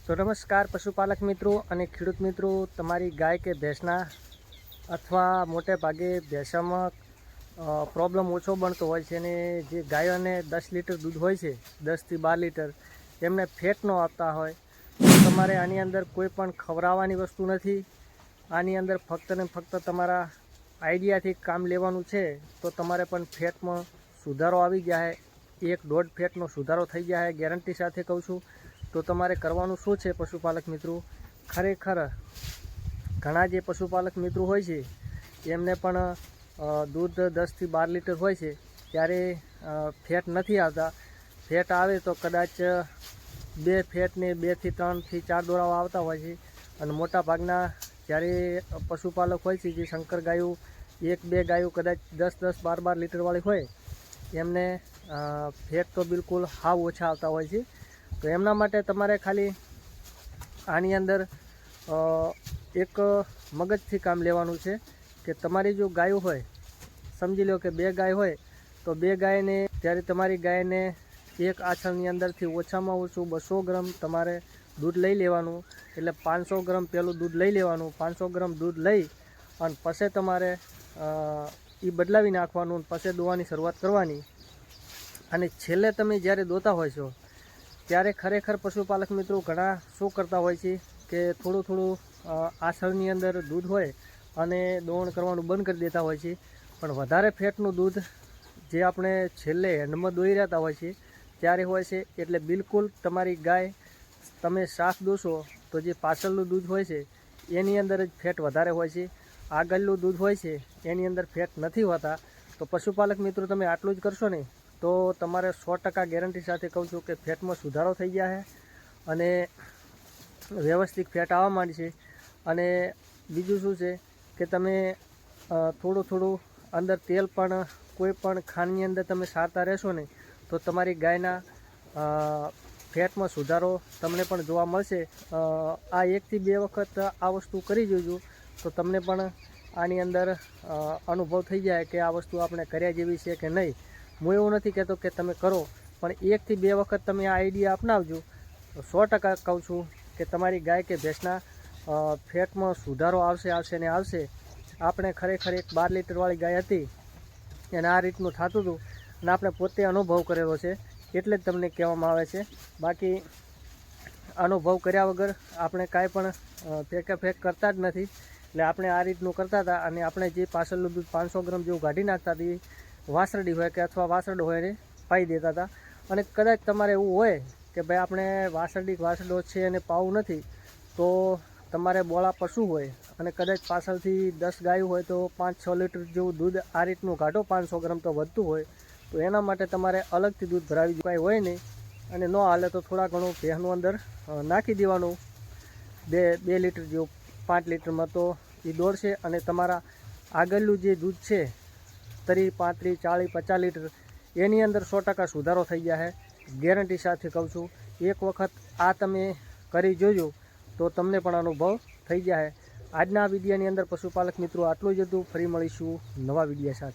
તો નમસ્કાર પશુપાલક મિત્રો અને ખેડૂત મિત્રો, તમારી ગાય કે ભેંસના અથવા મોટે ભાગે ભેંસામાં પ્રોબ્લેમ ઓછો બનતો હોય છે અને જે ગાયોને 10 લીટર દૂધ હોય છે, 10 થી 12 લીટર, એમને ફેટ ન આપતા હોય તો તમારે આની અંદર કોઈ પણ ખવડાવવાની વસ્તુ નથી. આની અંદર ફક્ત ને ફક્ત તમારા આઈડિયાથી કામ લેવાનું છે તો તમારે પણ ફેટમાં સુધારો આવી જાય, 1-1.5 ફેટનો સુધારો થઈ જાય, ગેરંટી સાથે કહું છું. તો તમારે કરવાનું શું છે પશુપાલક મિત્રો? ખરેખર ઘણા જે પશુપાલક મિત્રો હોય છે એમને પણ દૂધ 10 થી 12 લીટર હોય છે ત્યારે ફેટ નથી આવતા. ફેટ આવે તો કદાચ 2 ફેટને 2 થી 3 થી 4 દોરાવા આવતા હોય છે. અને મોટા ભાગના જ્યારે પશુપાલક હોય છે જે શંકર ગાયો 1-2 ગાયો કદાચ 10-10, 12-12 લીટરવાળી હોય એમને ફેટ તો બિલકુલ હાવ ઓછા આવતા હોય છે. તો એમના માટે તમારે ખાલી આની અંદર એક મગજથી કામ લેવાનું છે કે તમારી જો ગાયો હોય, સમજી લો કે 2 ગાય હોય તો 2 ગાયને ત્યારે તમારી ગાયને એક આછળની અંદરથી ઓછામાં ઓછું 200 ગ્રામ તમારે દૂધ લઈ લેવાનું. એટલે 500 ગ્રામ પહેલું દૂધ લઈ લેવાનું. 500 ગ્રામ દૂધ લઈ અને પછી તમારે એ બદલાવી નાખવાનું, પછી દોવાની શરૂઆત કરવાની. અને છેલ્લે તમે જ્યારે દોતા હોય છો ત્યારે ખરેખર પશુપાલક મિત્રો ઘણા શું કરતા હોય છે કે થોડું આછળની અંદર દૂધ હોય અને દોણ કરવાનું બંધ કરી દેતા હોય છે. પણ વધારે ફેટનું દૂધ જે આપણે છેલ્લે એન્ડમાં દોઈ રહેતા હોય છે ત્યારે હોય છે. એટલે બિલકુલ તમારી ગાય તમે સાફ દોશો તો જે પાછળનું દૂધ હોય છે એની અંદર જ ફેટ વધારે હોય છે, આગળનું દૂધ હોય છે એની અંદર ફેટ નથી હોતા. તો પશુપાલક મિત્રો તમે આટલું જ કરશો ને તો તમારે 100% ગેરંટી સાથે કહું છું કે ફેટમાં સુધારો થઈ ગયા છે અને વ્યવસ્થિત ફેટ આવવા માંડી છે. અને બીજું શું છે કે તમે થોડું અંદર તેલ પણ કોઈ પણ ખાંડની અંદર તમે સારતા રહેશો ને તો તમારી ગાયના ફેટમાં સુધારો તમને પણ જોવા મળશે. આ 1 થી 2 વખત આ વસ્તુ કરી જોજો તો તમને પણ આની અંદર અનુભવ થઈ જાય કે આ વસ્તુ આપણે કર્યા જેવી છે કે નહીં. હું એવું નથી કહેતો કે તમે કરો, પણ 1 થી 2 વખત તમે આ આઈડિયા અપનાવજો તો 100% કહું છું કે તમારી ગાય કે ભેંસના ફેટમાં સુધારો આવશે ને આવશે. આપણે ખરેખર એક 12 લીટરવાળી ગાય હતી એને આ રીતનું થતું હતું અને આપણે પોતે અનુભવ કરેલો છે એટલે જ તમને કહેવામાં આવે છે. બાકી અનુભવ કર્યા વગર આપણે કાંઈ પણ ફેક કરતા જ નથી. એટલે આપણે આ રીતનું કરતા હતા અને આપણે જે પાછળનું દૂધ 500 ગ્રામ જેવું કાઢી નાખતા હતી, વાસરડી હોય કે અથવા વાસરડો હોય એને પાઈ દેતા હતા. અને કદાચ તમારે એવું હોય કે ભાઈ આપણે વાસરડો છે અને પાવું નથી તો તમારે બોળા પશુ હોય અને કદાચ પાછળથી 10 ગાયો હોય તો 5-6 લીટર જેવું દૂધ આ રીતનું કાઢો, 500 ગ્રામ તો વધતું હોય તો એના માટે તમારે અલગથી દૂધ ભરાવી કાંઈ હોય નહીં. અને ન હાલે તો થોડા ઘણું ભેંસનું અંદર નાખી દેવાનું 2 લીટર જેવું 5 લીટરમાં, તો એ દોડશે અને તમારા આગળનું જે દૂધ છે 30, 35, 40, 50 લીટર એની અંદર 100% સુધારો થઈ જાય છે. ગેરંટી સાથે કહું છું. એક વખત આ તમે કરી જોજો તો તમને પણ અનુભવ થઈ જાય. આજના વિડીયોની અંદર પશુપાલક મિત્રો આટલું જ હતું. ફરી મળીશું નવા વિડીયો સાથે.